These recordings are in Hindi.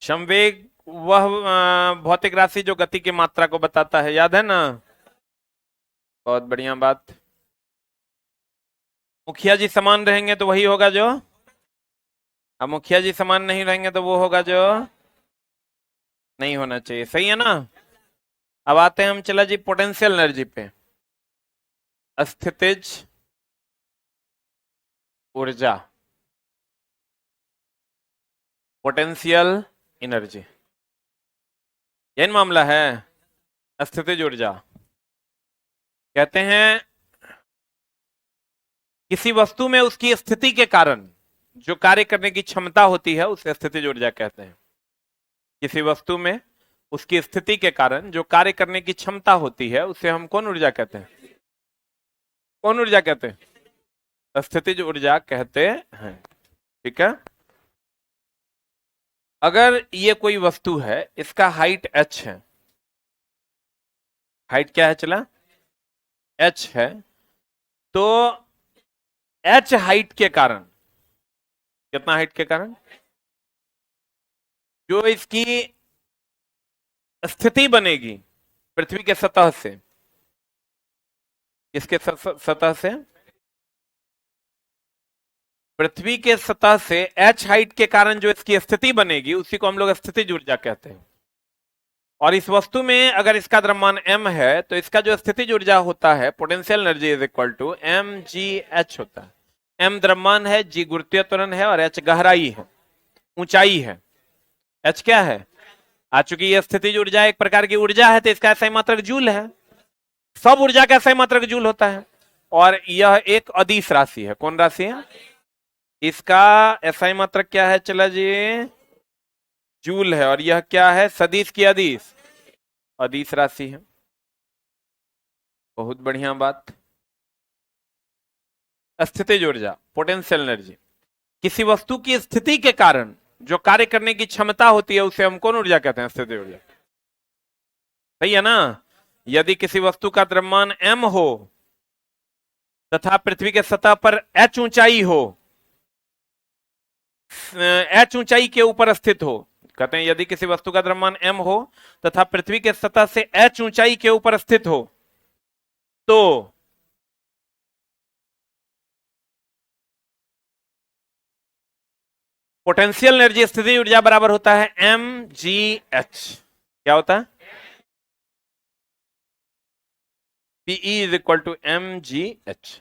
संवेग वह भौतिक राशि जो गति की मात्रा को बताता है, याद है ना? बहुत बढ़िया बात। मुखिया जी समान रहेंगे तो वही होगा जो, अब मुखिया जी समान नहीं रहेंगे तो वो होगा जो नहीं होना चाहिए, सही है ना? अब आते हैं हम, चला जी, पोटेंशियल एनर्जी पे। स्थितिज ऊर्जा, पोटेंशियल एनर्जी, यही मामला है। स्थितिज ऊर्जा कहते हैं किसी वस्तु में उसकी स्थिति के कारण जो कार्य करने की क्षमता होती है उसे स्थितिज ऊर्जा कहते हैं। किसी वस्तु में उसकी स्थिति के कारण जो कार्य करने की क्षमता होती है उसे हम कौन ऊर्जा कहते हैं? कौन ऊर्जा कहते हैं? स्थितिज ऊर्जा कहते हैं। ठीक है। अगर ये कोई वस्तु है, इसका हाइट h है, हाइट क्या है चला, h है, तो h हाइट के कारण, कितना हाइट के कारण, जो इसकी स्थिति बनेगी पृथ्वी के सतह से, इसके सतह से, पृथ्वी के सतह से h हाइट के कारण जो इसकी स्थिति बनेगी उसी को हम लोग स्थितिज ऊर्जा कहते हैं। और इस वस्तु में अगर इसका द्रव्यमान m है तो इसका जो स्थितिज ऊर्जा होता है, potential energy is equal to mgh होता है। m द्रव्यमान है, g गुरुत्वीय त्वरण है और h गहराई है, ऊंचाई है। h क्या है? आ चुकी ये स्थितिज ऊर्जा एक प्रकार की ऊर्जा है तो इसका SI मात्रक जूल है। सब ऊर्जा का SI मात्रक जूल होता है। और यह एक अदिश राशि है। कौन राशि है? इसका SI मात्रक क्या है चला जी? जूल है। और यह क्या है? सदिश की अदिश, अदिश राशि है। बहुत बढ़िया बात। स्थितिज ऊर्जा, पोटेंशियल एनर्जी, किसी वस्तु की स्थिति के कारण जो कार्य करने की क्षमता होती है उसे हम कौन ऊर्जा कहते हैं? स्थितिज ऊर्जा। सही है ना? यदि किसी वस्तु का द्रव्यमान m हो तथा पृथ्वी के सतह पर h ऊंचाई हो, h ऊंचाई के ऊपर स्थित हो, कहते हैं यदि किसी वस्तु का द्रव्यमान m हो तथा पृथ्वी के सतह से h ऊंचाई के ऊपर स्थित हो तो पोटेंशियल एनर्जी, स्थितिज ऊर्जा बराबर होता है mgh। क्या होता है? Pe is equal to mgh।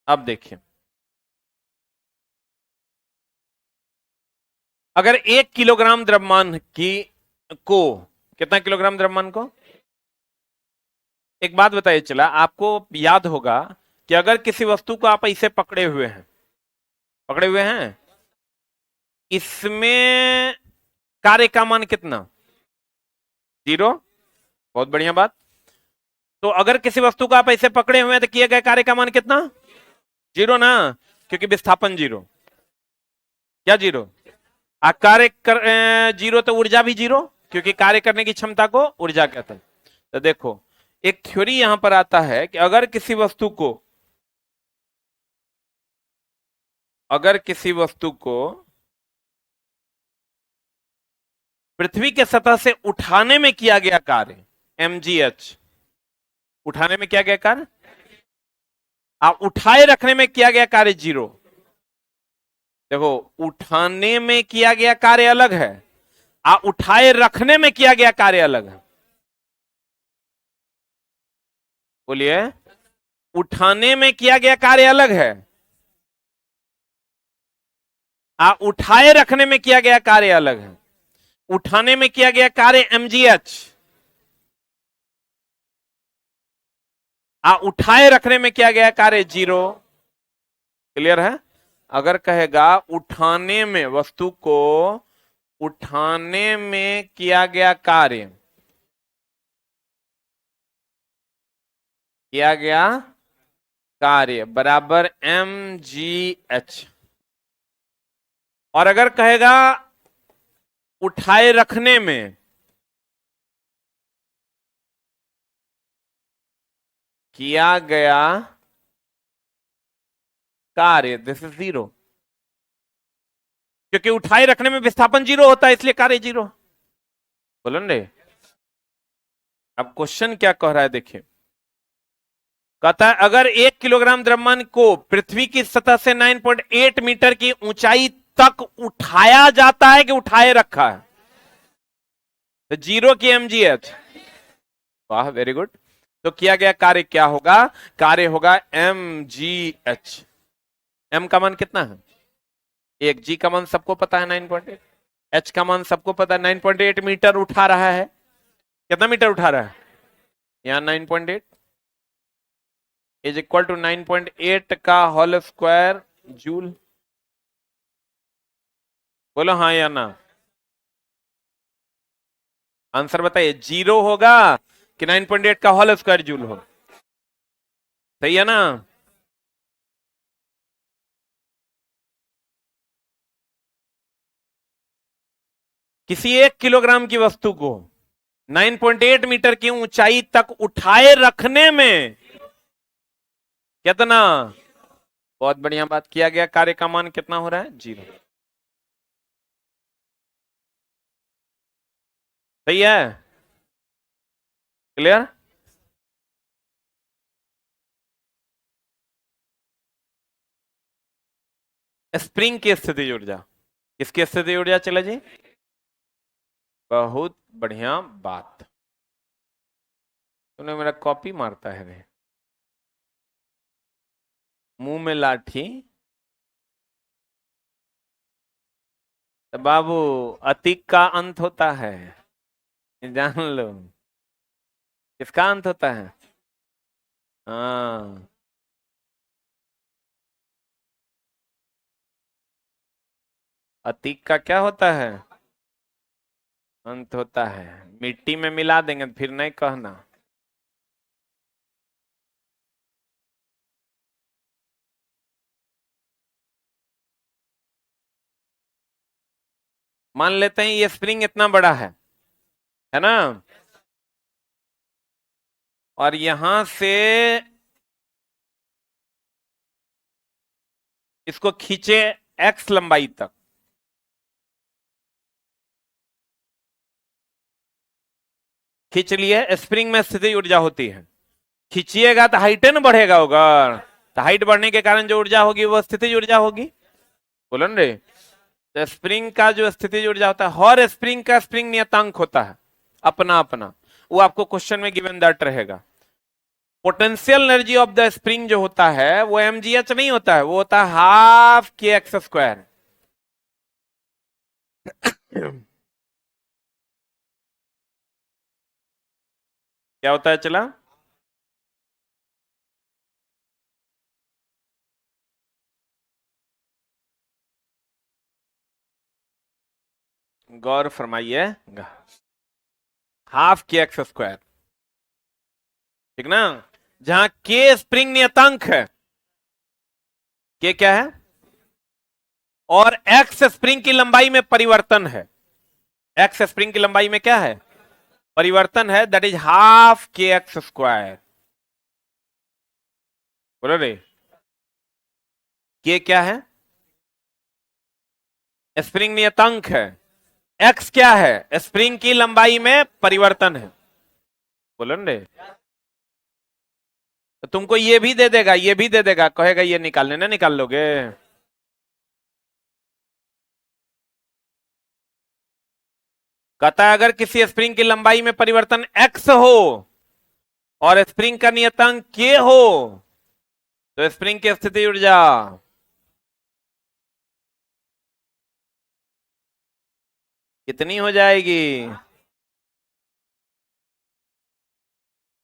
अब देखिए, अगर 1 किलोग्राम द्रव्यमान की को, कितना किलोग्राम द्रव्यमान को, एक बात बताइए, चला आपको याद होगा कि अगर किसी वस्तु को आप इसे पकड़े हुए हैं, पकड़े हुए हैं, इसमें कार्य का मान कितना? 0। बहुत बढ़िया बात। तो अगर किसी वस्तु को आप ऐसे पकड़े हुए हैं तो किए गए कार्य का मान कितना? 0 ना, क्योंकि विस्थापन 0। क्या 0? कार्य कर 0 तो ऊर्जा भी 0, क्योंकि कार्य करने की क्षमता को ऊर्जा कहते हैं। तो देखो, एक थ्योरी यहां पर आता है कि अगर किसी वस्तु को, अगर किसी वस्तु को पृथ्वी के सतह से उठाने में किया गया कार्य mgh, उठाने में किया गया कार्य, उठाए रखने में किया गया कार्य 0। देखो, उठाने में किया गया कार्य अलग है, उठाए रखने में किया गया कार्य अलग है। बोलिए, उठाने में किया गया कार्य अलग है, उठाए रखने में किया गया कार्य अलग है। उठाने में किया गया कार्य mgh, उठाए रखने में किया गया कार्य 0। क्लियर है? अगर कहेगा उठाने में, वस्तु को उठाने में किया गया कार्य, किया गया कार्य बराबर mgh, और अगर कहेगा उठाए रखने में किया गया कार्य, दिस इज जीरो, क्योंकि उठाए रखने में विस्थापन जीरो होता है, इसलिए कार्य जीरो। बोलो रे। अब क्वेश्चन क्या कह रहा है देखिए, कहता है अगर 1 किलोग्राम द्रव्यमान को पृथ्वी की सतह से 9.8 मीटर की ऊंचाई तक उठाया जाता है कि उठाए रखा है, तो जीरो की mgh। वाह, वेरी गुड। तो किया गया कार्य क्या होगा? कार्य होगा mgh। m का मान कितना है? 1। g का मान सबको पता है 9.8। h का मान सबको पता है 9.8 मीटर उठा रहा है। कितना मीटर उठा रहा है? यहां 9.8 इज इक्वल टू 9.8 का होल स्क्वायर जूल। बोलो हाँ या ना। आंसर बताइए, जीरो होगा कि 9.8 का होल स्क्वायर जूल हो? सही है ना? किसी 1 किलोग्राम की वस्तु को 9.8 मीटर की ऊंचाई तक उठाए रखने में कितना? बहुत बढ़िया बात। किया गया कार्य का मान कितना हो रहा है? जीरो। सही है? क्लियर? स्प्रिंग की स्थिति ऊर्जा। किसकी स्थिति ऊर्जा? चले जी, बहुत बढ़िया बात। तूने मेरा कॉपी मारता है रे। मुंह में लाठी तो बाबू अतीक का अंत होता है, ये जान लो। किसका अंत होता है? हाँ, अतीक का क्या होता है? अंत होता है। मिट्टी में मिला देंगे फिर नहीं कहना। मान लेते हैं ये स्प्रिंग इतना बड़ा है ना, और यहां से इसको खींचे x लंबाई तक। खींच लिए, स्प्रिंग में स्थिति ऊर्जा होती है। खींचिएगा तो हाइट न बढ़ेगा होगा, तो हाइट बढ़ने के कारण जो ऊर्जा होगी वो स्थिति ऊर्जा होगी। बोलो न रे। तो स्प्रिंग का जो स्थिति ऊर्जा होता है, हर स्प्रिंग का स्प्रिंग नियतांक होता है अपना अपना, वो आपको क्वेश्चन में गिवन दैट रहेगा। Potential energy of the spring जो होता है वो mgh नहीं होता है, वो होता है हाफ के एक्स स्क्वायर। क्या होता है चला? गौर फरमाइए, हाफ के एक्स स्क्वायर, ठीक ना? जहां के स्प्रिंग नियतांक है, के क्या है, और एक्स स्प्रिंग की लंबाई में परिवर्तन है। एक्स स्प्रिंग की लंबाई में क्या है? परिवर्तन है, that is half k x square. बोलो रे। के क्या है? स्प्रिंग नियतांक है। एक्स क्या है? स्प्रिंग की लंबाई में परिवर्तन है। बोलो रे। तो तुमको ये भी दे देगा, ये भी दे देगा, कहेगा ये निकालने ना, निकाल लोगे? कहता है अगर किसी स्प्रिंग की लंबाई में परिवर्तन x हो और स्प्रिंग का नियतांक k हो, तो स्प्रिंग की स्थिति ऊर्जा कितनी हो जाएगी?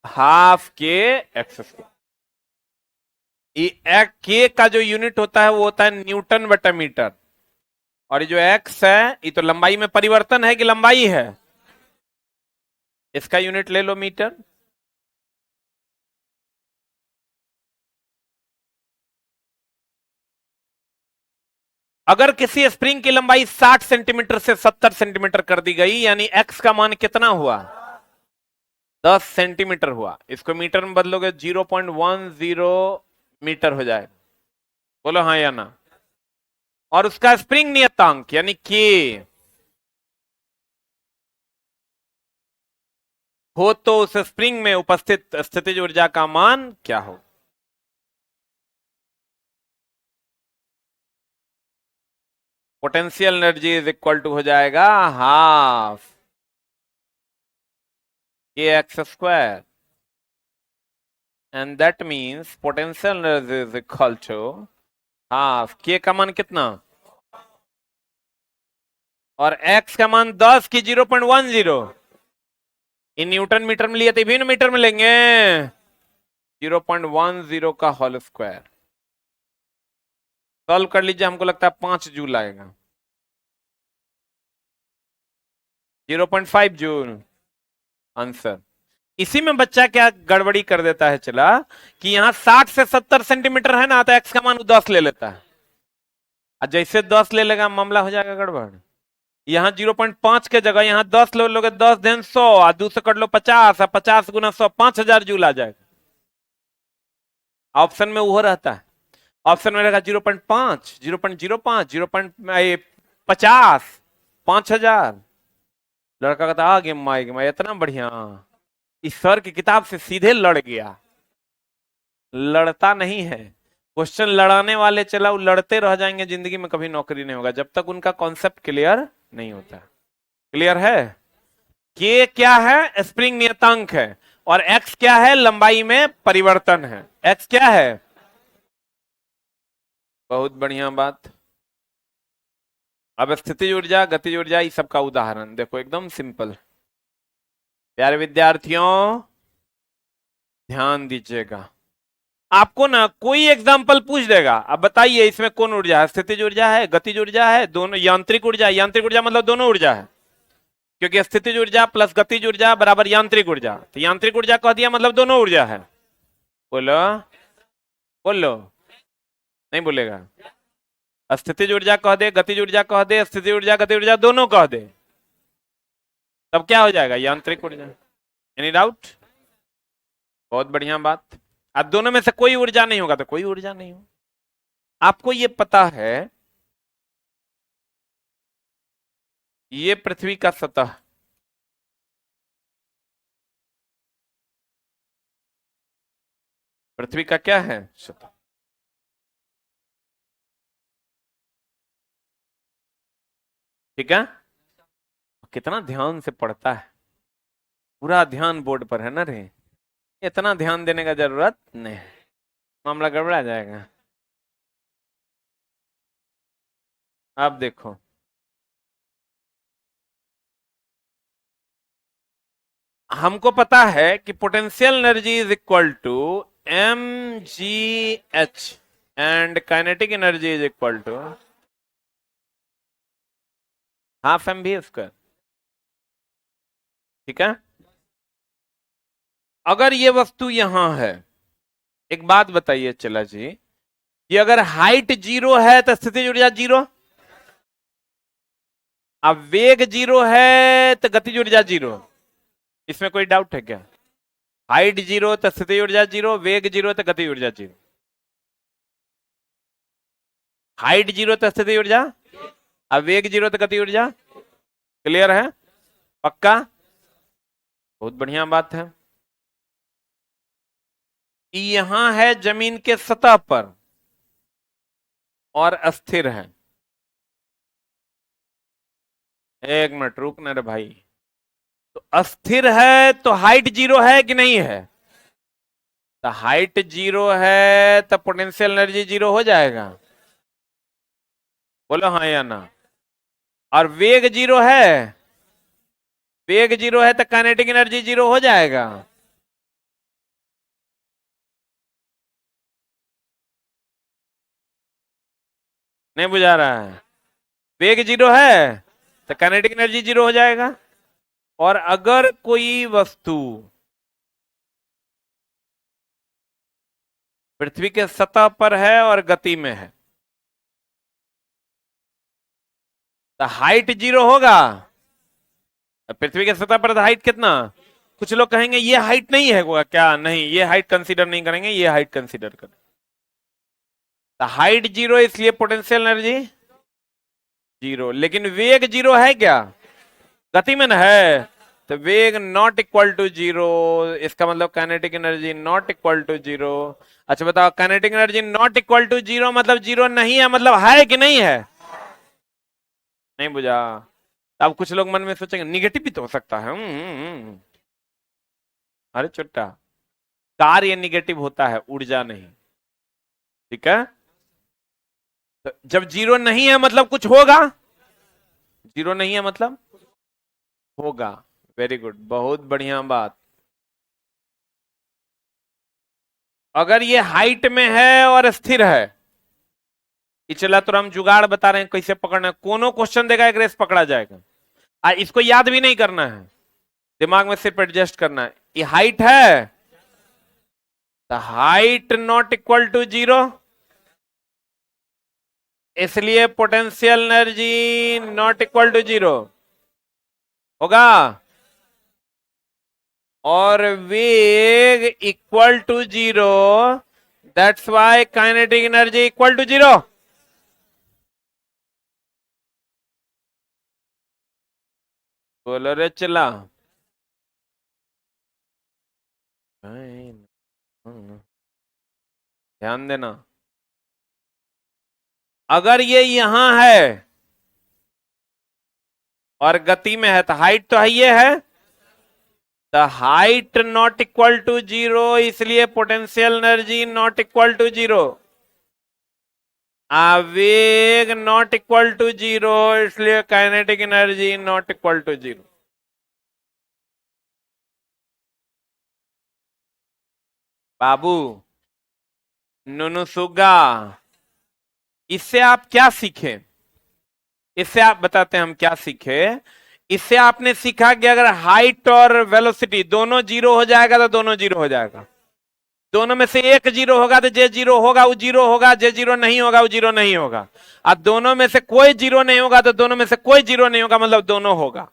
Half k x square. ये के का जो यूनिट होता है वो होता है न्यूटन बटा मीटर, और ये जो एक्स है ये तो लंबाई में परिवर्तन है कि लंबाई है? इसका यूनिट ले लो मीटर। अगर किसी स्प्रिंग की लंबाई 60 सेंटीमीटर से 70 सेंटीमीटर कर दी गई, यानी एक्स का मान कितना हुआ? 10 सेंटीमीटर हुआ। इसको मीटर में बदलोगे 0.10 मीटर हो जाएगा। बोलो हाँ या ना। और उसका स्प्रिंग नियतांक यानी के हो तो उस स्प्रिंग में उपस्थित स्थितिज ऊर्जा का मान क्या हो? Potential energy is equal to हो जाएगा half k x square, and that means potential energy is equal to half k का मान कितना, और एक्स का मान 10 की 0.10। इन न्यूटन मीटर में लिए थे, भिन्न मीटर में लेंगे 0.10 का होल स्क्वायर। सॉल्व कर लीजिए, हमको लगता है 5 जूल आएगा। 0.5 जूल आंसर। इसी में बच्चा क्या गड़बड़ी कर देता है, चला कि यहां 60 से 70 सेंटीमीटर है ना, तो एक्स का मान 10 ले लेता है, और जैसे 10 ले लेगा मामला हो जाएगा गड़बड़। यहां 0.5 के जगह यहां 10 ले लोगे, 10 देन 100 और 2 से कट लो 50, और 50 गुना 100 5000 जूल आ जाएगा। ऑप्शन में वो रहता है, ऑप्शन में रहेगा 0.5, 0.05, 0.50, 5000। लड़का कहता आ गेम माई गेम इतना बढ़िया, इस सर की किताब से सीधे लड़ गया। लड़ता नहीं है, क्वेश्चन लड़ाने वाले चला वो लड़ते रह जाएंगे, जिंदगी में कभी नौकरी नहीं होगा जब तक उनका कॉन्सेप्ट क्लियर नहीं होता। क्लियर है? के क्या है? स्प्रिंग नियतांक है, और एक्स क्या है? लंबाई में परिवर्तन है। एक्स क्या है? बहुत बढ़िया बात। अब स्थितिज ऊर्जा, गतिज ऊर्जा, इस सब का उदाहरण देखो, एकदम सिंपल। प्यारे विद्यार्थियों ध्यान दीजिएगा, आपको ना कोई एग्जाम्पल पूछ देगा, अब बताइए इसमें कौन ऊर्जा है? स्थितिज ऊर्जा है, गतिज ऊर्जा है, दोनों यांत्रिक ऊर्जा। यांत्रिक ऊर्जा मतलब दोनों ऊर्जा है, क्योंकि स्थितिज ऊर्जा प्लस गतिज ऊर्जा बराबर यांत्रिक ऊर्जा, तो यांत्रिक ऊर्जा कह दिया मतलब दोनों ऊर्जा है। बोलो बोलो, नहीं बोलेगा? स्थितिज ऊर्जा कह दे, गतिज ऊर्जा कह दे, स्थितिज ऊर्जा गतिज ऊर्जा दोनों कह दे, तब क्या हो जाएगा? यांत्रिक ऊर्जा। Any doubt? बहुत बढ़िया बात। अब दोनों में से कोई ऊर्जा नहीं होगा तो कोई ऊर्जा नहीं हो। आपको ये पता है, ये पृथ्वी का सतह, पृथ्वी का क्या है? सतह। ठीक है, कितना ध्यान से पढ़ता है, पूरा ध्यान बोर्ड पर है ना रे, इतना ध्यान देने का जरूरत नहीं, मामला गड़बड़ा जाएगा। आप देखो, हमको पता है कि potential energy is equal to m g h, and kinetic energy is equal to half m v square. ठीक है, अगर ये वस्तु यहां है, एक बात बताइए चला जी, कि अगर हाइट 0 है तो स्थितिज ऊर्जा 0, अब वेग 0 है तो गतिज ऊर्जा 0, इसमें कोई डाउट है क्या? हाइट 0 तो स्थितिज ऊर्जा 0, वेग 0 तो गतिज ऊर्जा 0। हाइट 0 तो स्थितिज ऊर्जा, अब वेग 0 तो गति ऊर्जा। क्लियर है? पक्का? बहुत बढ़िया बात है। यहां है जमीन के सतह पर और अस्थिर है। एक मिनट रुकना रे भाई, तो अस्थिर है तो हाइट 0 है कि नहीं है? तो हाइट 0 है तो पोटेंशियल एनर्जी 0 हो जाएगा। बोलो हाँ या ना। और वेग 0 है, वेग 0 है तो काइनेटिक एनर्जी 0 हो जाएगा। नहीं बुझा रहा है? वेग 0 है तो काइनेटिक एनर्जी 0 हो जाएगा। और अगर कोई वस्तु पृथ्वी के सतह पर है और गति में है, तो हाइट 0 होगा। पृथ्वी की सतह पर हाइट कितना? कुछ लोग कहेंगे ये हाइट नहीं है होगा क्या? नहीं, ये हाइट कंसीडर नहीं करेंगे, ये हाइट कंसीडर करेंगे। तो हाइट 0 इसलिए पोटेंशियल एनर्जी 0, लेकिन वेग 0 है क्या? गति में न है, तो वेग नॉट इक्वल टू 0। इसका मतलब kinetic energy not equal to 0। अच्छा बताओ, kinetic energy not equal to 0 मतलब 0 नहीं है, मतलब है कि नहीं है? नहीं बुझा? अब कुछ लोग मन में सोचेंगे निगेटिव भी तो हो सकता है। अरे चुट्टा, कार्य निगेटिव होता है, ऊर्जा नहीं। ठीक है, तो जब 0 नहीं है मतलब कुछ होगा, 0 नहीं है मतलब होगा। वेरी गुड, बहुत बढ़िया बात। अगर ये हाइट में है और स्थिर है, कि चला तो हम जुगाड़ बता रहे हैं कैसे पकड़ना है। कोनो क्वेश्चन देगा एक रेस पकड़ा जाएगा। इसको याद भी नहीं करना है, दिमाग में सिर्फ एडजस्ट करना है। ये हाइट है, तो हाइट नॉट इक्वल टू 0, इसलिए potential energy not equal to 0 होगा। और वेग equal to 0, that's why kinetic energy equal to 0। बोलो रे चला। ध्यान देना, अगर ये यहां है और गति में है, तो हाइट तो है, ये है, the height not equal to 0, इसलिए potential energy not equal to 0। आवेग नॉट इक्वल टू 0, इसलिए kinetic energy not equal to 0। बाबू नुनुसुगा, इससे आप क्या सीखे? इससे आप बताते हैं हम क्या सीखे। इससे आपने सीखा कि अगर हाइट और वेलोसिटी दोनों 0 हो जाएगा तो दोनों 0 हो जाएगा। दोनों में से एक 0 होगा तो जे 0 होगा वो 0 होगा, जे 0 नहीं होगा वो 0 नहीं होगा। और दोनों में से कोई 0 नहीं होगा तो दोनों में से कोई 0 नहीं होगा, मतलब दोनों होगा।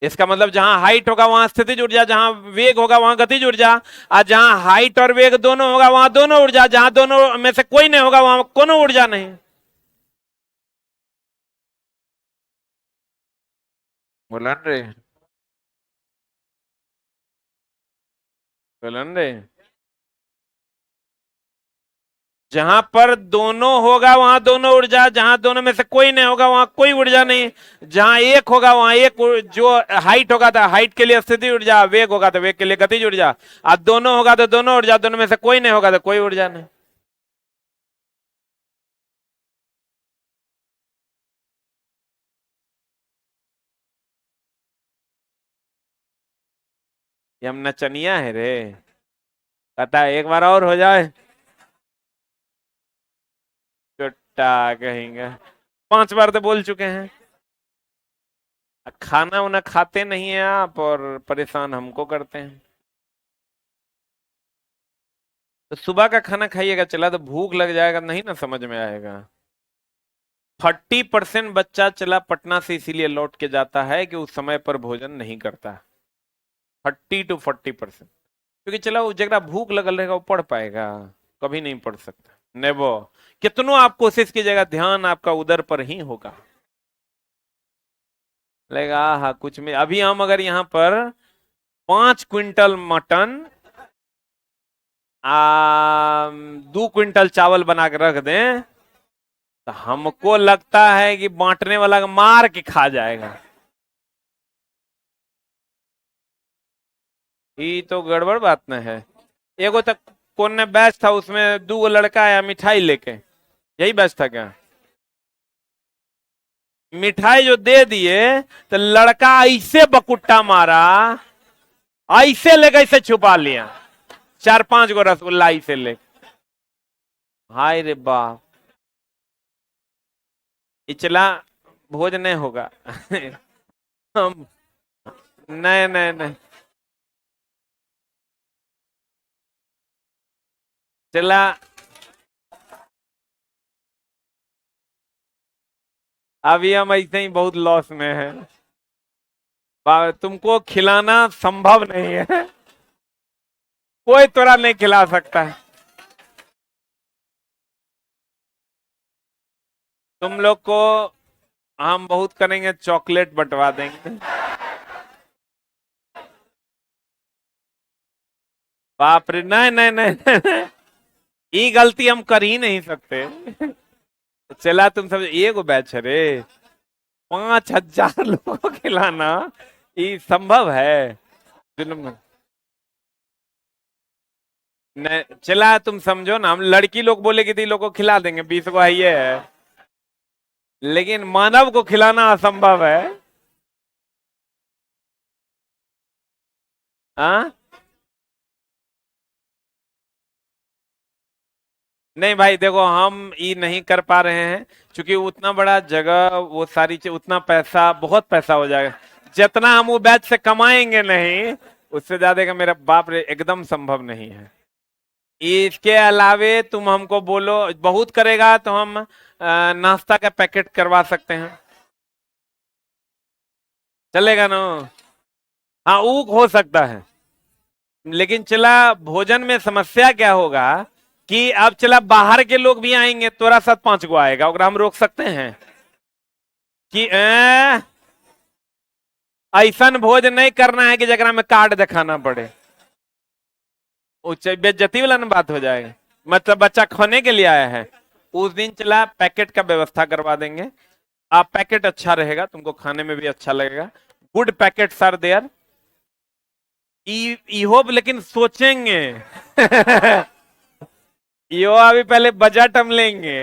इसका मतलब जहां हाइट होगा वहां स्थितिज ऊर्जा, जहां वेग होगा वहां गतिज ऊर्जा, और जहां हाइट और वेग दोनों होगा वहां दोनों ऊर्जा, जहां दोनों में से कोई नहीं होगा वहां कोनो ऊर्जा नहीं। बोलन रे, बोलन रे। जहां पर दोनों होगा वहां दोनों ऊर्जा, जहां दोनों में से कोई नहीं होगा वहां कोई ऊर्जा नहीं। जहां एक होगा वहां एक, जो हाइट होगा तो हाइट के लिए स्थिति ऊर्जा, वेग होगा तो वेग के लिए गतिज ऊर्जा, और दोनों होगा तो दोनों ऊर्जा, दोनों में से कोई नहीं होगा तो कोई ऊर्जा नहीं। ये हम नचनिया है रे, कहता है एक बार और हो जाए। चुट्टा कहेंगे, 5 बार तो बोल चुके हैं। खाना उना खाते नहीं है आप और परेशान हमको करते हैं। तो सुबह का खाना खाइएगा, चला तो भूख लग जाएगा, नहीं ना समझ में आएगा। 30% बच्चा चला पटना से इसीलिए लौट के जाता है कि उस समय पर भोजन नहीं करता। 30 to 40%, क्योंकि चला वो जगह भूख लगल रहेगा वो पढ़ पाएगा? कभी नहीं पढ़ सकता, नेवो। कितनों आप कोशिश कीजिएगा, ध्यान आपका उधर पर ही होगा। लेगा हाँ कुछ में। अभी हम अगर यहाँ पर 5 क्विंटल मटन, 2 क्विंटल चावल बना के रख दें, तो हमको लगता है कि बांटने वाला मार के खा जाएगा। ये तो गड़बड़ बात न है। एगो तक कौन ने बैच था, उसमें 2 लड़का आया मिठाई लेके, यही बैच था क्या? मिठाई जो दे दिए, तो लड़का ऐसे बकुट्टा मारा, ऐसे लेके ऐसे छुपा लिया, 4-5 गो रसगुल्ला ऐसे ले। हाय रे बाप, इचला भोज नहीं होगा। हम नहीं नहीं नहीं, चला अभी हम ऐसे ही बहुत लॉस में हैं। तुमको खिलाना संभव नहीं है, कोई तोरा नहीं खिला सकता है। तुम लोग को हम बहुत करेंगे, चॉकलेट बंटवा देंगे। बाप रे, नहीं नहीं नहीं, नहीं। ये गलती हम कर ही नहीं सकते। चला तुम सब एगो बैच है रे, 5,000 लोगों को खिलाना ये संभव है? जुल्म नहीं चला, तुम समझो ना, हम लड़की लोग बोले कि लोग को खिला देंगे, 20 को है, लेकिन मानव को खिलाना असंभव है। हाँ नहीं भाई देखो, हम ये नहीं कर पा रहे हैं क्योंकि उतना बड़ा जगह, वो सारी चीज, उतना पैसा, बहुत पैसा हो जाएगा। जितना हम वो बैच से कमाएंगे नहीं, उससे ज्यादा का मेरा बाप रे एकदम संभव नहीं है। इसके अलावे तुम हमको बोलो बहुत करेगा तो हम नाश्ता का पैकेट करवा सकते हैं, चलेगा ना? हाँ वो हो सकता है, लेकिन चला भोजन में समस्या क्या होगा कि अब चला बाहर के लोग भी आएंगे, तोरा साथ 5 गो आएगा, और हम रोक सकते हैं कि ऐसा भोज नहीं करना है कि जगह में कार्ड दिखाना पड़े, बेइज्जती वाला ना बात हो जाएगा। मतलब बच्चा खाने के लिए आया है, उस दिन चला पैकेट का व्यवस्था करवा देंगे। आप पैकेट अच्छा रहेगा, तुमको खाने में भी अच्छा लगेगा। Good packet are there. Hope, लेकिन सोचेंगे। यो अभी पहले बजट हम लेंगे।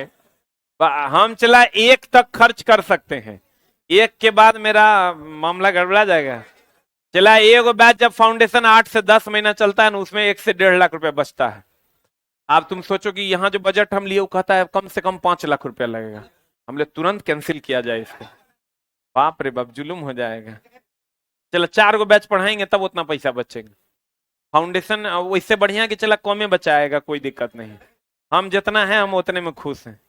हम चला 1 तक खर्च कर सकते हैं, 1 के बाद मेरा मामला गड़बड़ा जाएगा। चला एक बैच जब फाउंडेशन 8 से 10 महीना चलता है ना, उसमें 1 से 1.5 लाख रुपया बचता है। आप तुम सोचो कि यहाँ जो बजट हम लिए वो कहता है कम से कम 5 लाख रुपया लगेगा, हमने तुरंत कैंसिल किया जाए इसको। बाप रे बाप, जुलूम हो जाएगा। चलो 4 गो बैच पढ़ाएंगे तब उतना पैसा बचेगा। फाउंडेशन इससे बढ़िया कि चला कम में बचाएगा, कोई दिक्कत नहीं। हम जितना है हम उतने में खुश हैं।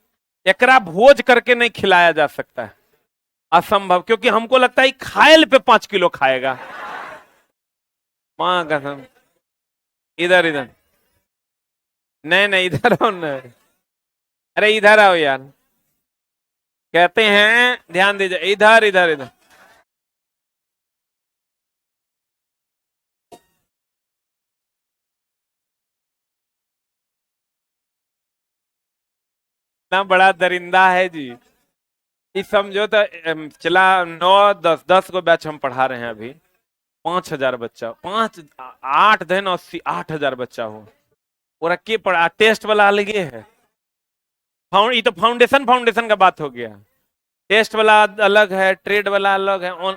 एकरा भोज करके नहीं खिलाया जा सकता है, असंभव, क्योंकि हमको लगता है खायल पे 5 किलो खाएगा। मां कसम। इधर इधर, नहीं नहीं इधर आओ ना, अरे इधर आओ यार, कहते हैं ध्यान दीजिए, इधर इधर इधर। इतना बड़ा दरिंदा है जी। इस समझो तो चला 9 10 को बैच हम पढ़ा रहे हैं अभी, 5,000 बच्चा, 8 बच्चा हो, और के पढ़ा, टेस्ट वाला अलग है। ये तो फाउंडेशन फाउंडेशन का बात हो गया, टेस्ट वाला अलग है, ट्रेड वाला अलग है, ऑन।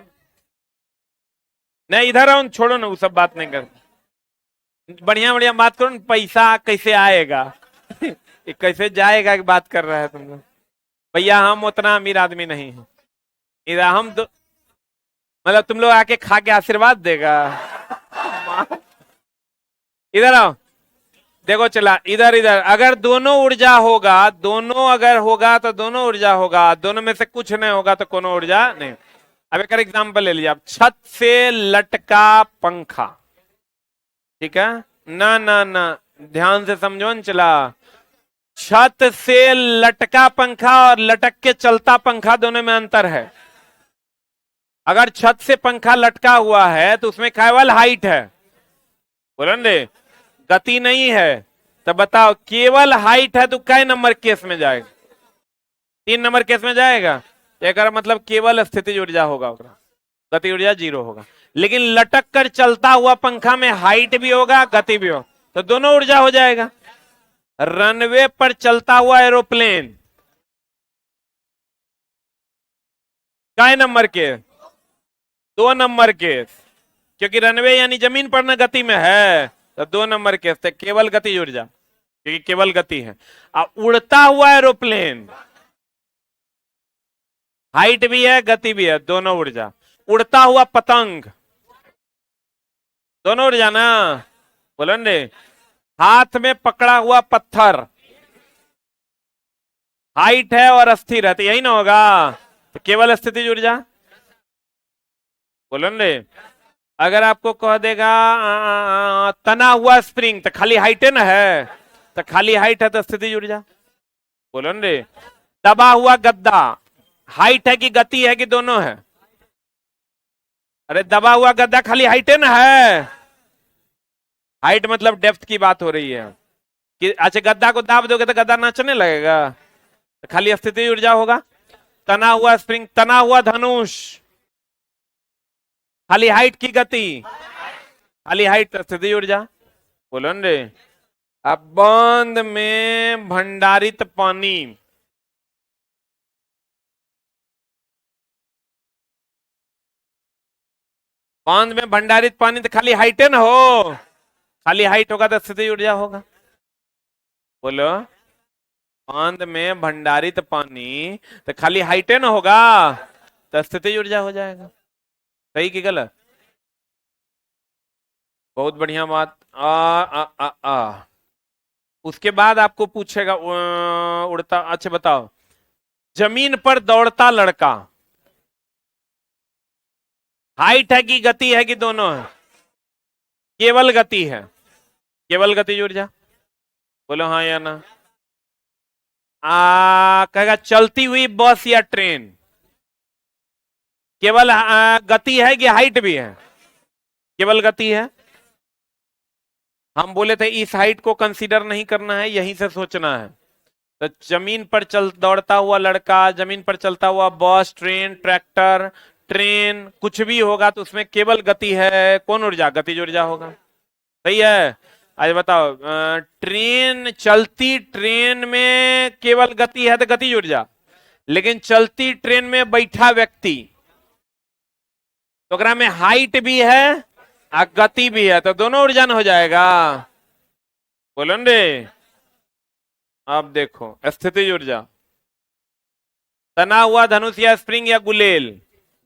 नहीं इधर आओ, छोड़ो ना वो सब बात नहीं कर, बढ़िया बढ़िया बात करो ना, पैसा कैसे आएगा। ये कैसे जाएगा कि बात कर रहा है तुम लोग। भैया हम उतना अमीर आदमी नहीं है, इधर हम तो मतलब तुम लोग आके खा के आशीर्वाद देगा। इधर आओ, देखो चला इधर इधर, अगर दोनों ऊर्जा होगा, दोनों अगर होगा तो दोनों ऊर्जा होगा, दोनों में से कुछ नहीं होगा तो कोनो ऊर्जा नहीं। अब एक एग्जांपल ले लिया, छत से लटका पंखा, ठीक है ना ना ना, ध्यान से समझो न चला। छत से लटका पंखा और लटक के चलता पंखा, दोनों में अंतर है। अगर छत से पंखा लटका हुआ है तो उसमें केवल हाइट है, बोलो दे, गति नहीं है। तो बताओ केवल हाइट है तो कै नंबर केस में जाएगा? 3 नंबर केस में जाएगा। एक मतलब केवल स्थिति ऊर्जा होगा, गति ऊर्जा 0 होगा। लेकिन लटक कर चलता हुआ पंखा में हाइट भी होगा, गति भी होगा, तो दोनों ऊर्जा हो जाएगा। रनवे पर चलता हुआ एरोप्लेन कै नंबर के? 2 नंबर केस, क्योंकि रनवे यानी जमीन पर न गति में है, तो 2 नंबर केस थे, केवल गति ऊर्जा, क्योंकि केवल गति है। अब उड़ता हुआ एरोप्लेन, हाइट भी है गति भी है, दोनों ऊर्जा। उड़ता हुआ पतंग, दोनों ऊर्जा ना, बोलो ने। हाथ में पकड़ा हुआ पत्थर, हाइट है और अस्थिर है, तो यही ना होगा, तो केवल स्थितिज ऊर्जा। बोलो रे, अगर आपको कह देगा तना हुआ स्प्रिंग, तो खाली हाइट है ना, है तो खाली हाइट है तो स्थितिज ऊर्जा। बोलो रे, दबा हुआ गद्दा, हाइट है कि गति है कि दोनों है? अरे दबा हुआ गद्दा खाली हाइट है ना, है। हाइट मतलब डेप्थ की बात हो रही है कि अच्छा गद्दा को दाब दोगे तो गद्दा नाचने लगेगा, तो खाली स्थिति ऊर्जा होगा। तना हुआ स्प्रिंग, तना हुआ धनुष, खाली हाइट की गति, खाली हाइट स्थिति ऊर्जा। बोलो रे, अब बांध में भंडारित पानी, बांध में भंडारित पानी तो खाली हाइट है ना, हो खाली हाइट होगा तो स्थिति ऊर्जा होगा। बोलो, बांध में भंडारित पानी तो खाली हाइट है ना होगा, तो स्थिति ऊर्जा हो जाएगा। सही कि गलत? बहुत बढ़िया बात। उसके बाद आपको पूछेगा उड़ता, अच्छा बताओ, जमीन पर दौड़ता लड़का, हाइट है कि गति है कि दोनों है? केवल गति है, केवल गति ऊर्जा। बोलो हाँ या ना। कहेगा चलती हुई बस या ट्रेन, केवल गति है कि हाइट भी है? केवल गति है। हम बोले थे इस हाइट को कंसीडर नहीं करना है, यहीं से सोचना है। तो जमीन पर चल दौड़ता हुआ लड़का, जमीन पर चलता हुआ बस, ट्रेन, ट्रैक्टर, ट्रेन, कुछ भी होगा तो उसमें केवल गति है, कौन ऊर्जा? गतिज ऊर्जा होगा। सही है। आज बताओ, ट्रेन, चलती ट्रेन में केवल गति है तो गतिज ऊर्जा, लेकिन चलती ट्रेन में बैठा व्यक्ति तो अगर में हाइट भी है और गति भी है, तो दोनों ऊर्जा न हो जाएगा। बोलो रे, अब देखो स्थितिज ऊर्जा, तना हुआ धनुष या स्प्रिंग या गुलेल,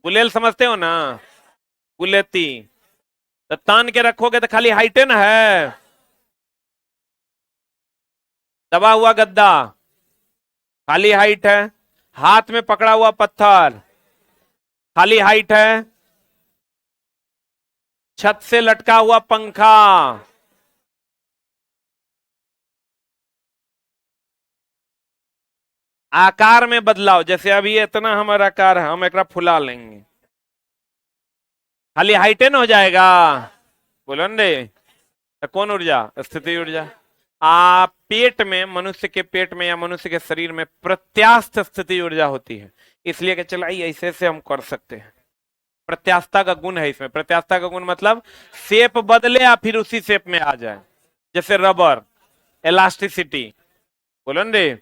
गुलेल समझते हो ना, गुलेती, तो तान के रखोगे तो खाली हाइट है ना, है। दबा हुआ गद्दा, खाली हाइट है। हाथ में पकड़ा हुआ पत्थर, खाली हाइट है। छत से लटका हुआ पंखा, आकार में बदलाव, जैसे अभी इतना हमारा आकार है, हम एक फुला लेंगे, खाली हाइटेन हो जाएगा। बोलो रे, तो कौन ऊर्जा? स्थिति ऊर्जा। पेट में, मनुष्य के पेट में या मनुष्य के शरीर में प्रत्यास्थ स्थिति ऊर्जा होती है, इसलिए कि चला ऐसे से हम कर सकते हैं। प्रत्यास्थता का गुण है इसमें। प्रत्यास्थता का गुण मतलब शेप बदले या फिर उसी शेप में आ जाए, जैसे रबर, इलास्टिसिटी। बोलो रे,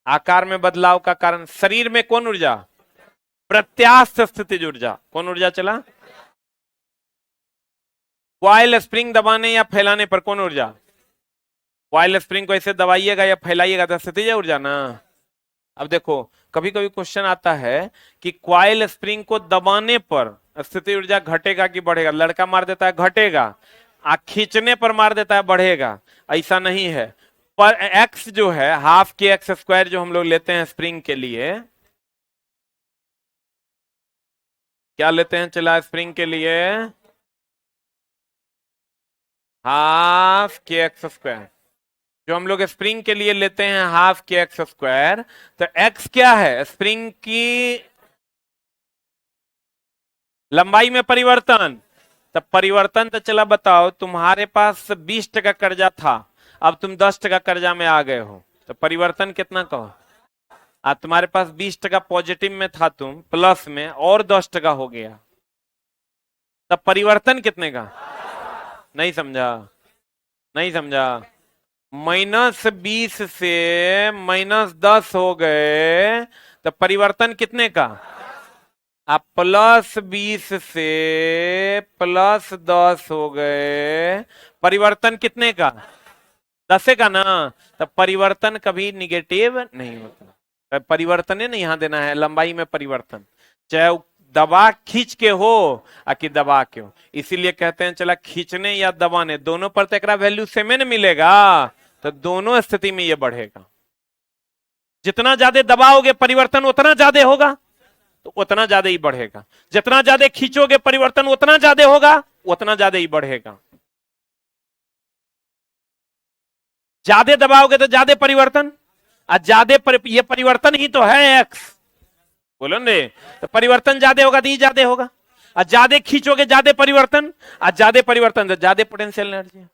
आकार में बदलाव का कारण शरीर में कौन ऊर्जा? प्रत्यास्थ स्थितिज ऊर्जा। कौन ऊर्जा चला? कॉइल स्प्रिंग दबाने या फैलाने पर कौन ऊर्जा? कॉइल स्प्रिंग को ऐसे दबाइएगा या फैलाइएगा तो स्थितिज ऊर्जा ना। अब देखो, कभी कभी क्वेश्चन आता है कि कॉइल स्प्रिंग को दबाने पर स्थिति ऊर्जा घटेगा कि बढ़ेगा? लड़का मार देता है घटेगा, खींचने पर मार देता है बढ़ेगा। ऐसा नहीं है। पर एक्स जो है, हाफ के एक्स स्क्वायर जो हम लोग लेते हैं स्प्रिंग के लिए, क्या लेते हैं चला स्प्रिंग के लिए? Half k x square. जो हम लोग स्प्रिंग के लिए लेते हैं हाफ के एक्स स्क्वायर, तो एक्स क्या है? स्प्रिंग की लंबाई में परिवर्तन। तब परिवर्तन तो चला बताओ, तुम्हारे पास 20% कर्जा था, अब तुम 10% कर्जा में आ गए हो, तो परिवर्तन कितना का हो? तुम्हारे पास 20% पॉजिटिव में था, तुम प्लस में और 10% हो गया, तब परिवर्तन कितने का? नहीं समझा? नहीं समझा? -20 से -10 हो गए, तो परिवर्तन कितने का? आप +20 से +10 हो गए, परिवर्तन कितने का? 10 का ना। तब परिवर्तन कभी निगेटिव नहीं होता। परिवर्तन है ना, यहां देना है लंबाई में परिवर्तन, चाहे दबा खींच के हो कि दबा के हो। इसीलिए कहते हैं चला खींचने या दबाने दोनों पर तो एक वैल्यू सेम न मिलेगा, तो दोनों स्थिति में ये बढ़ेगा। जितना ज्यादा दबाओगे परिवर्तन उतना ज्यादा होगा। तो उतना ज्यादा ही बढ़ेगा। जितना ज्यादा खींचोगे परिवर्तन उतना ज्यादा होगा, उतना ज्यादा ही बढ़ेगा। ज्यादा दबाओगे तो ज्यादा परिवर्तन, और ये परिवर्तन ही तो है एक्स, बोलो ने। तो परिवर्तन ज्यादा होगा तो ही ज्यादा होगा, और ज्यादा खींचोगे ज्यादा परिवर्तन, और ज्यादा परिवर्तन तो ज्यादा पोटेंशियल एनर्जी।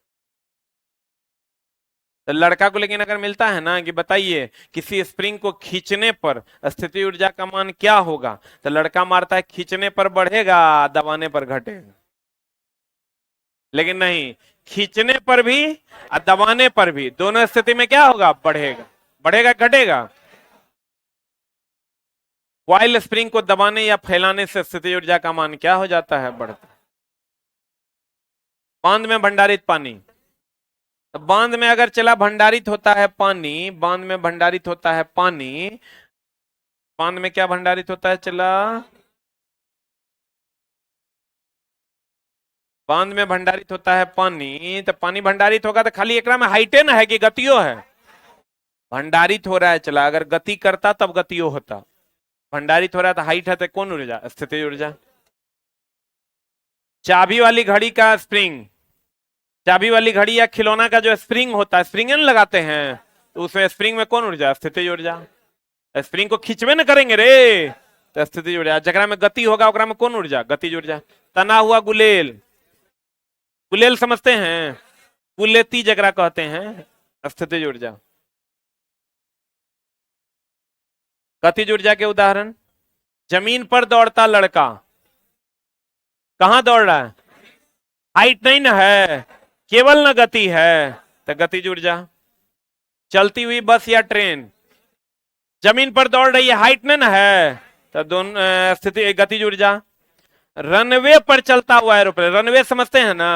तो लड़का को लेकिन अगर मिलता है ना कि बताइए किसी स्प्रिंग को खींचने पर स्थिति ऊर्जा का मान क्या होगा, तो लड़का मारता है खींचने पर बढ़ेगा, दबाने पर घटेगा। लेकिन नहीं, खींचने पर भी और दबाने पर भी दोनों स्थिति में क्या होगा, बढ़ेगा। बढ़ेगा घटेगा। कॉइल स्प्रिंग को दबाने या फैलाने से स्थिति ऊर्जा का मान क्या हो जाता है, बढ़ता है। बांध में भंडारित पानी, तो बांध में अगर चला भंडारित होता है पानी, बांध में भंडारित होता है पानी, बांध में क्या भंडारित होता है, चला बांध में भंडारित होता है पानी, तो पानी भंडारित होगा तो खाली एकरा में हाइटे ना है कि गतियो है, भंडारित हो रहा है। चला अगर गति करता तब गतियो होता, भंडारित हो रहा है तो हाइट है, तो कौन ऊर्जा, स्थिति ऊर्जा। चाबी वाली घड़ी का स्प्रिंग, चाबी वाली घड़ी या खिलौना का जो स्प्रिंग होता है, स्प्रिंग लगाते हैं, तो उसमें स्प्रिंग में कौन ऊर्जा, स्थिति ऊर्जा। स्प्रिंग को खींचवे न करेंगे रे, तो स्थिति ऊर्जा। जगह में गति होगा ओकरा में कौन ऊर्जा, गति ऊर्जा। तना हुआ गुलेल, गुलेल समझते हैं, गुलेती जगह कहते हैं, स्थिति ऊर्जा। गतिज ऊर्जा के उदाहरण, जमीन पर दौड़ता लड़का, कहां दौड़ रहा है, हाइट नहीं ना है, केवल न गति है, तो गतिज ऊर्जा। चलती हुई बस या ट्रेन, जमीन पर दौड़ रही है, हाइट नहीं ना है, तो दोनों स्थिति गतिज ऊर्जा। रनवे पर चलता हुआ एरोप्लेन, रनवे समझते हैं ना,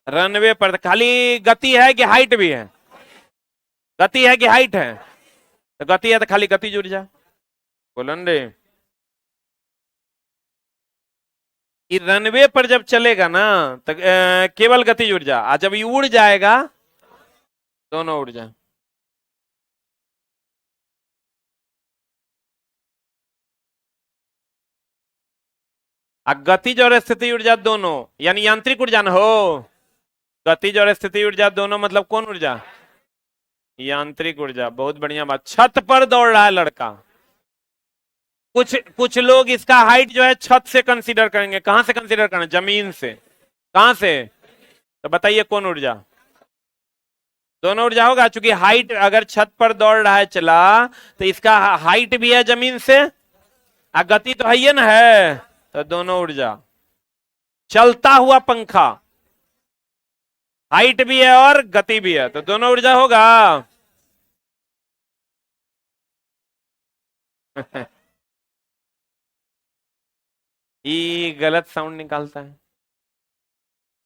रनवे पर खाली गति है कि हाइट भी है, गति है कि हाइट है, तो गति है तो खाली गतिज ऊर्जा। बोलन रे, ये रनवे पर जब चलेगा ना तो केवल गतिज ऊर्जा, और जब ये उड़ जाएगा दोनों ऊर्जा। गतिज और स्थिति ऊर्जा दोनों, यानी यांत्रिक ऊर्जा न हो, गतिज और स्थिति ऊर्जा दोनों मतलब कौन ऊर्जा, यांत्रिक ऊर्जा। बहुत बढ़िया बात। छत पर दौड़ रहा है लड़का, कुछ लोग इसका हाइट जो है छत से कंसीडर करेंगे, कहां से कंसीडर करें, जमीन से, कहां से, तो बताइए कौन ऊर्जा, दोनों ऊर्जा होगा। चूंकि हाइट अगर छत पर दौड़ रहा है चला, तो इसका हाइट भी है जमीन से, गति तो है ही ना है, तो दोनों ऊर्जा। चलता हुआ पंखा, हाइट भी है और गति भी है, तो दोनों ऊर्जा होगा। ये गलत साउंड निकालता है,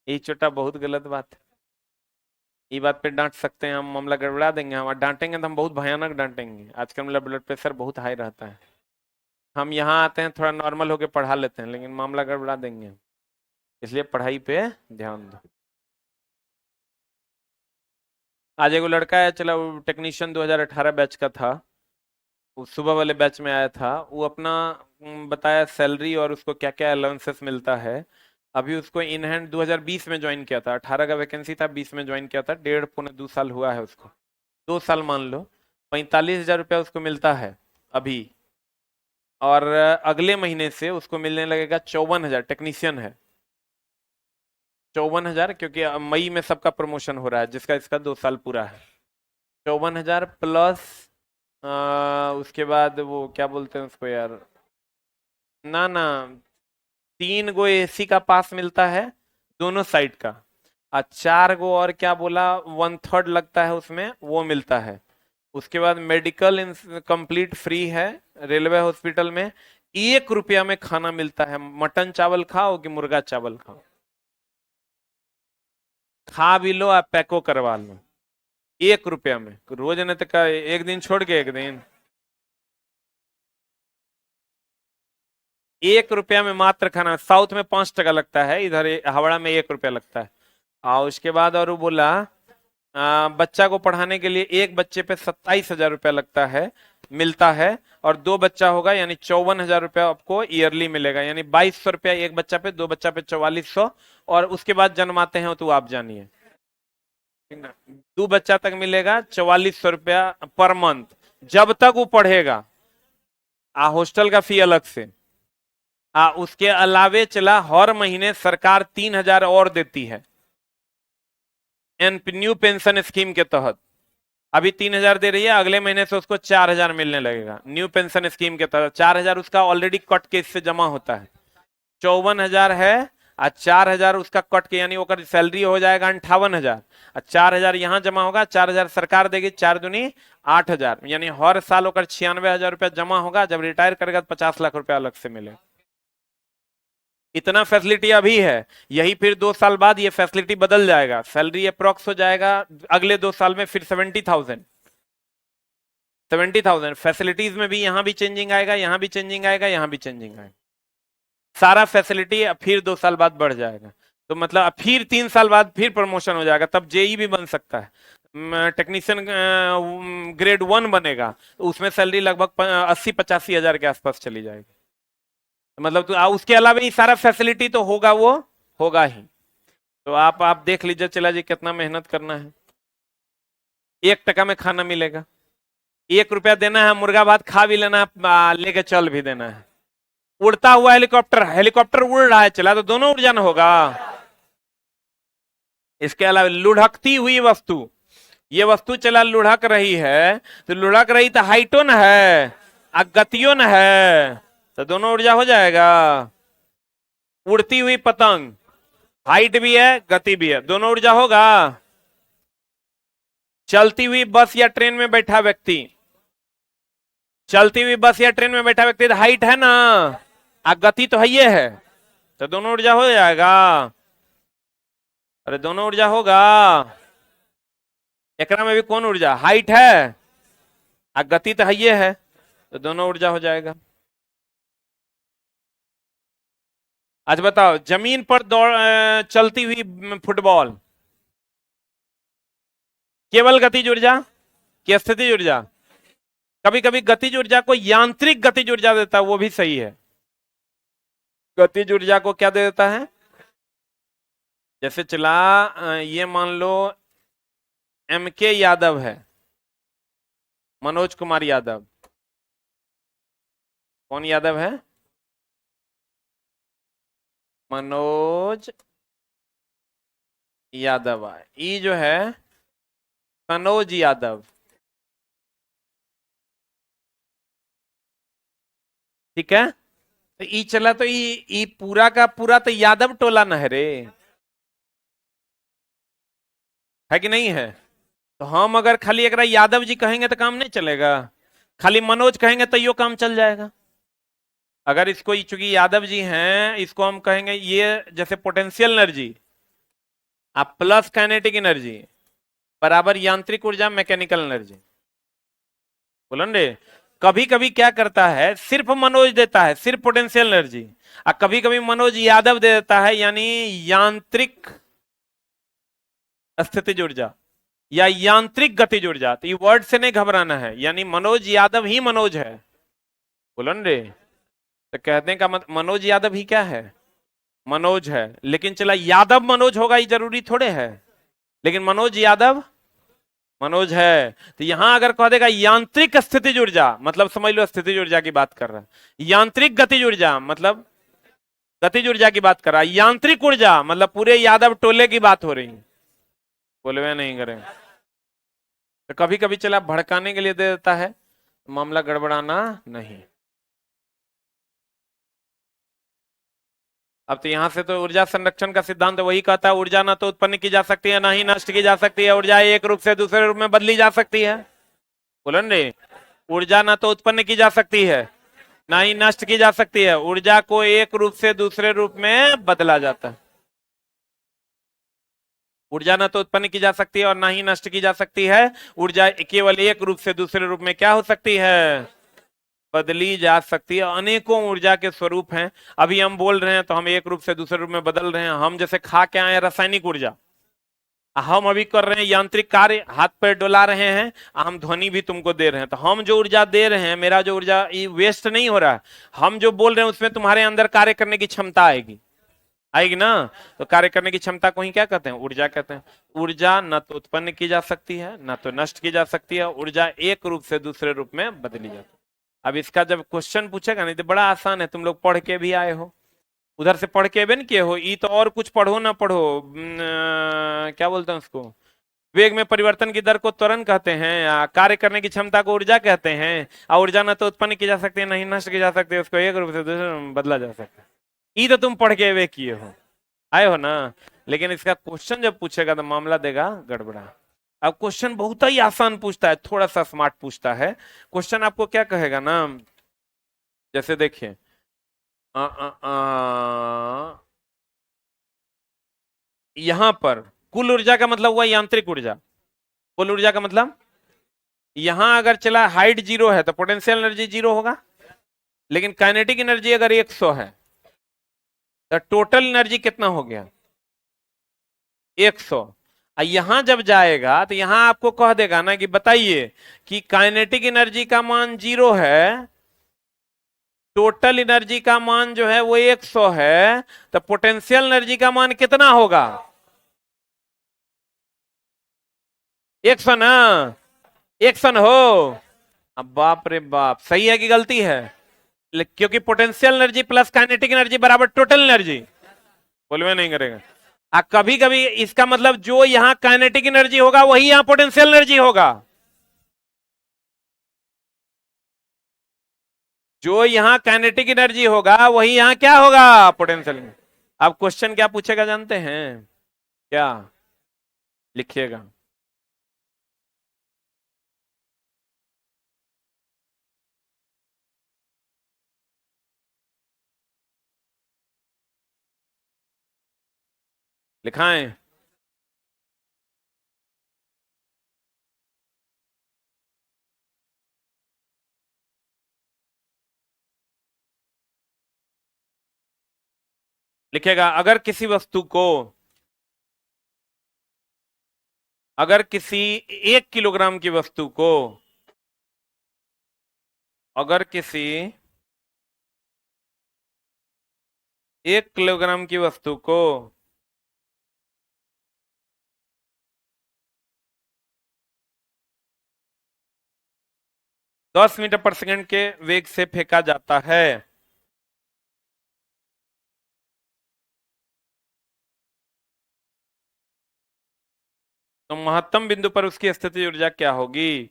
ये छोटा बहुत गलत बात है। ये बात पे डांट सकते हैं हम, मामला गड़बड़ा देंगे हम, और डांटेंगे तो हम बहुत भयानक डांटेंगे। आजकल मेरा ब्लड प्रेशर बहुत हाई रहता है, हम यहाँ आते हैं थोड़ा नॉर्मल होके पढ़ा लेते हैं, लेकिन मामला गड़बड़ा देंगे, इसलिए पढ़ाई पे ध्यान दो। आज एगो लड़का है, चला वो टेक्नीशियन 2018 बैच का था, वो सुबह वाले बैच में आया था। वो अपना बताया सैलरी और उसको क्या क्या अलाउंसेस मिलता है। अभी उसको इन हैंड 2020 में ज्वाइन किया था, 18 का वैकेंसी था, 20 में ज्वाइन किया था, 1.5 पौने 2 साल हुआ है उसको, 2 साल मान लो। 45,000 रुपया उसको मिलता है अभी, और अगले महीने से उसको मिलने लगेगा 54,000। टेक्नीशियन है, 54,000, क्योंकि मई में सबका प्रमोशन हो रहा है जिसका इसका 2 साल पूरा है। 54,000 प्लस उसके बाद वो क्या बोलते हैं उसको यार, ना ना, 3 गो एसी का पास मिलता है दोनों साइड का, और 4 गो और क्या बोला, 1/3 लगता है उसमें, वो मिलता है। उसके बाद मेडिकल कंप्लीट फ्री है रेलवे हॉस्पिटल में। 1 रुपया में खाना मिलता है, मटन चावल खाओ कि मुर्गा चावल खाओ, खा भी लो आप, पैको करवा लो, 1 रुपया में। रोज नहीं तो एक दिन छोड़ के एक दिन, 1 रुपया में मात्र खाना। साउथ में 5 टका लगता है, इधर हावड़ा में 1 रुपया लगता है। और उसके बाद और वो बोला बच्चा को पढ़ाने के लिए एक बच्चे पे 27,000 रुपया लगता है, मिलता है, और 2 बच्चा होगा यानी 54,000 रुपया आपको ईयरली मिलेगा, यानी 2200 रुपया एक बच्चा पे, 2 बच्चा पे 4400, और उसके बाद जन्माते हैं तो आप जानिए, ठीक ना, 2 बच्चा तक मिलेगा 4400 रुपया पर मंथ, जब तक वो पढ़ेगा। हॉस्टल का फी अलग से। उसके अलावे चला हर महीने सरकार 3000 और देती है न्यू पेंशन स्कीम के तहत। अभी 3000 दे रही है, अगले महीने से उसको 4000 मिलने लगेगा न्यू पेंशन स्कीम के तहत। 4000 उसका ऑलरेडी कट के इससे जमा होता है, 54,000 है, और 4000 उसका कट के, यानी वो सैलरी हो जाएगा 58,000, और 4000 यहाँ जमा होगा, 4000 सरकार देगी, 4 दूनी 8000, यानी हर साल होकर 96,000 रुपया जमा होगा। जब रिटायर करेगा तो 50 लाख रुपया अलग से मिले। इतना फैसिलिटी अभी है, यही फिर 2 साल बाद ये फैसिलिटी बदल जाएगा, सैलरी अप्रोक्स हो जाएगा अगले 2 साल में फिर 70,000 फैसिलिटीज में भी, यहां भी चेंजिंग आएगा, यहां भी चेंजिंग आएगा, यहां भी चेंजिंग आएगा, सारा फैसिलिटी फिर 2 साल बाद बढ़ जाएगा। तो मतलब फिर 3 साल बाद फिर प्रमोशन हो जाएगा, तब जेई भी बन सकता है, टेक्नीशियन ग्रेड 1 बनेगा, तो उसमें सैलरी लगभग 80-85 हजार के आसपास चली जाएगी। मतलब तो उसके अलावा ही सारा फैसिलिटी तो होगा, वो होगा ही। तो आप देख लीजिए चला जी कितना मेहनत करना है। 1 टका में खाना मिलेगा, 1 रुपया देना है, मुर्गा भात खा भी लेना है, लेके चल भी देना है। उड़ता हुआ हेलीकॉप्टर, हेलीकॉप्टर उड़ रहा है, चला तो दोनों उड़ जाना होगा। इसके अलावा लुढ़कती हुई वस्तु, ये वस्तु चला लुढ़क रही है, तो लुढ़क रही तो हाइटो न है, गतियो न है, तो दोनों ऊर्जा हो जाएगा। उड़ती हुई पतंग, हाइट भी है गति भी है, दोनों ऊर्जा होगा। चलती हुई बस या ट्रेन में बैठा व्यक्ति, चलती हुई बस या ट्रेन में बैठा व्यक्ति, तो हाइट है ना, गति तो है ये है, तो दोनों ऊर्जा हो जाएगा। अरे दोनों ऊर्जा होगा। एकरा में भी कौन ऊर्जा, हाइट है, गति तो है ये है, तो दोनों ऊर्जा हो जाएगा। आज बताओ, जमीन पर चलती हुई फुटबॉल, केवल गतिज ऊर्जा की स्थितिज ऊर्जा, कभी कभी गतिज ऊर्जा को यांत्रिक गतिज ऊर्जा देता है, वो भी सही है। गतिज ऊर्जा को क्या दे देता है, जैसे चला ये मान लो MK यादव है, मनोज कुमार यादव, कौन यादव है, मनोज यादव, ये जो है मनोज यादव, ठीक है। तो ई चला तो ई पूरा का पूरा तो यादव टोला न है रे, है कि नहीं है। तो हम अगर खाली एक यादव जी कहेंगे तो काम नहीं चलेगा, खाली मनोज कहेंगे तो यो काम चल जाएगा। अगर इसको, चूंकि यादव जी हैं, इसको हम कहेंगे ये जैसे पोटेंशियल एनर्जी आप प्लस काइनेटिक एनर्जी बराबर यांत्रिक ऊर्जा मैकेनिकल एनर्जी, बोलो रे। कभी कभी क्या करता है, सिर्फ मनोज देता है सिर्फ पोटेंशियल एनर्जी, और कभी कभी मनोज यादव दे देता है यानी यांत्रिक स्थितिज ऊर्जा या यांत्रिक गतिज ऊर्जा। तो ये वर्ड से नहीं घबराना है, यानी मनोज यादव ही मनोज है, बोलो रे। तो कहते हैं का मनोज यादव ही क्या है, मनोज है। लेकिन चला यादव मनोज होगा ये जरूरी थोड़े है, लेकिन मनोज यादव मनोज है। तो यहां अगर कह देगा यांत्रिक स्थितिज ऊर्जा, मतलब समझ लो स्थितिज ऊर्जा की बात कर रहा है। यांत्रिक गतिज ऊर्जा मतलब गतिज ऊर्जा की बात कर रहा है। यांत्रिक ऊर्जा मतलब पूरे यादव टोले की बात हो रही है, बोलवे नहीं करें। तो कभी कभी चला भड़काने के लिए दे देता है, मामला गड़बड़ाना नहीं। अब तो यहां से तो ऊर्जा संरक्षण का सिद्धांत वही कहता है, ऊर्जा ना तो उत्पन्न की जा सकती है ना ही नष्ट की जा सकती है, ऊर्जा एक रूप से दूसरे रूप में बदली जा सकती है, बोलो रे। ऊर्जा ना तो उत्पन्न की जा सकती है ना ही नष्ट की जा सकती है, ऊर्जा को एक रूप से दूसरे रूप में बदला जाता है। ऊर्जा ना तो उत्पन्न की जा सकती है और ना ही नष्ट की जा सकती है, ऊर्जा केवल एक रूप से दूसरे रूप में क्या हो सकती है, बदली जा सकती है। अनेकों ऊर्जा के स्वरूप हैं, अभी हम बोल रहे हैं तो हम एक रूप से दूसरे रूप में बदल रहे हैं। हम जैसे खा के आए रासायनिक ऊर्जा, हम अभी कर रहे हैं यांत्रिक कार्य, हाथ पैर डुला रहे हैं, हम ध्वनि भी तुमको दे रहे हैं, तो हम जो ऊर्जा दे रहे हैं, मेरा जो ऊर्जा ये वेस्ट नहीं हो रहा है, हम जो बोल रहे हैं उसमें तुम्हारे अंदर कार्य करने की क्षमता आएगी, आएगी ना। तो कार्य करने की क्षमता को ही क्या कहते हैं, ऊर्जा कहते हैं। ऊर्जा न तो उत्पन्न की जा सकती है न तो नष्ट की जा सकती है, ऊर्जा एक रूप से दूसरे रूप में बदली जाती है। अब इसका जब क्वेश्चन पूछेगा नहीं तो बड़ा आसान है, तुम लोग पढ़ के भी आए हो, उधर से पढ़ के भी नहीं किए हो, ई तो और कुछ पढ़ो ना पढ़ो, क्या बोलते हैं उसको, वेग में परिवर्तन की दर को त्वरण कहते हैं, या कार्य करने की क्षमता को ऊर्जा कहते हैं। और ऊर्जा न तो उत्पन्न की जा सकती है नहीं नष्ट की जा सकती है, उसको एक रूप से दूसरे रूप में बदला जा सकता है। ई तो तुम पढ़ के वे किए हो, आए हो ना। लेकिन इसका क्वेश्चन जब पूछेगा तो मामला देगा गड़बड़ा। अब क्वेश्चन बहुत ही आसान पूछता है, थोड़ा सा स्मार्ट पूछता है। क्वेश्चन आपको क्या कहेगा ना, जैसे देखिए यहां पर कुल ऊर्जा का मतलब हुआ यांत्रिक ऊर्जा, कुल ऊर्जा का मतलब, यहां अगर चला हाइट 0 है तो पोटेंशियल एनर्जी 0 होगा, लेकिन काइनेटिक एनर्जी अगर 100 है तो टोटल एनर्जी कितना हो गया, 100। यहां जब जाएगा तो यहां आपको कह देगा ना कि बताइए कि काइनेटिक एनर्जी का मान 0 है, टोटल एनर्जी का मान जो है वो 100 है, तो पोटेंशियल एनर्जी का मान कितना होगा, 100 ना, 100 हो। अब बाप रे बाप, सही है कि गलती है, क्योंकि potential energy plus kinetic energy बराबर टोटल एनर्जी, बोलवे नहीं करेगा। कभी कभी इसका मतलब जो यहां काइनेटिक एनर्जी होगा वही यहां पोटेंशियल एनर्जी होगा, जो यहां काइनेटिक एनर्जी होगा वही यहां क्या होगा, पोटेंशियल। अब क्वेश्चन क्या पूछेगा जानते हैं, क्या लिखिएगा, लिखाएं, लिखेगा, अगर किसी 1 किलोग्राम की वस्तु को, अगर किसी 1 किलोग्राम की वस्तु को 10 मीटर पर सेकंड के वेग से फेंका जाता है, तो महत्तम बिंदु पर उसकी स्थिति ऊर्जा क्या होगी।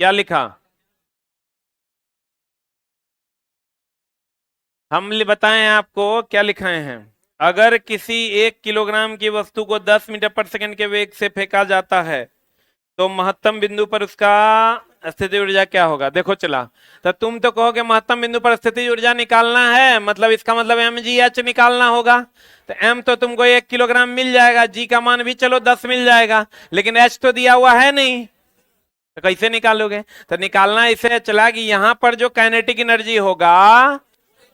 क्या लिखा, हम बताएं आपको क्या लिखाए हैं। अगर किसी 1 किलोग्राम की वस्तु को 10 मीटर पर सेकंड के वेग से फेंका जाता है तो महत्तम बिंदु पर उसका स्थिति ऊर्जा क्या होगा, देखो चला। तो तुम तो कहोगे महत्तम बिंदु पर स्थिति ऊर्जा निकालना है, मतलब इसका मतलब mgh निकालना होगा। तो m तो तुमको 1 किलोग्राम मिल जाएगा, g का मान भी चलो 10 मिल जाएगा, लेकिन h तो दिया हुआ है नहीं, तो कैसे निकालोगे। तो निकालना इसे चला कि यहां पर जो काइनेटिक एनर्जी होगा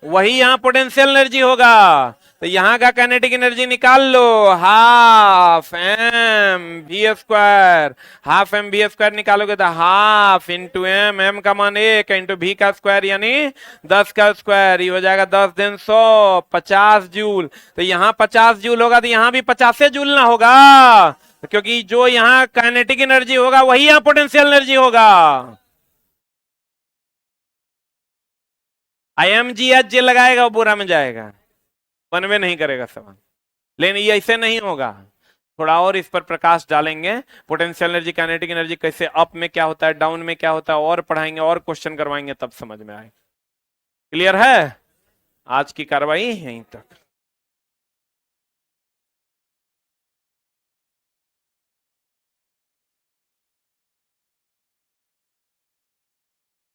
वही यहां पोटेंशियल एनर्जी होगा। तो यहां का काइनेटिक एनर्जी निकाल लो, half M V square. Half M V square निकालोगे तो हाफ इंटू एम, एम का मान 1 इंटू वी का स्क्वायर यानी 10 का स्क्वायर, ये हो जाएगा 10 दिन 100, 50 जूल। तो यहाँ 50 जूल होगा तो यहाँ भी 50 जूल ना होगा, क्योंकि जो यहाँ काइनेटिक एनर्जी होगा वही यहाँ पोटेंशियल एनर्जी होगा। IMGH जे लगाएगा वो बुरा में जाएगा, बनवे नहीं करेगा सवाल। लेकिन ये ऐसे नहीं होगा, थोड़ा और इस पर प्रकाश डालेंगे, पोटेंशियल एनर्जी काइनेटिक एनर्जी कैसे अप में क्या होता है, डाउन में क्या होता है, और पढ़ाएंगे और क्वेश्चन करवाएंगे, तब समझ में आए। क्लियर है? आज की कार्रवाई यहीं तक।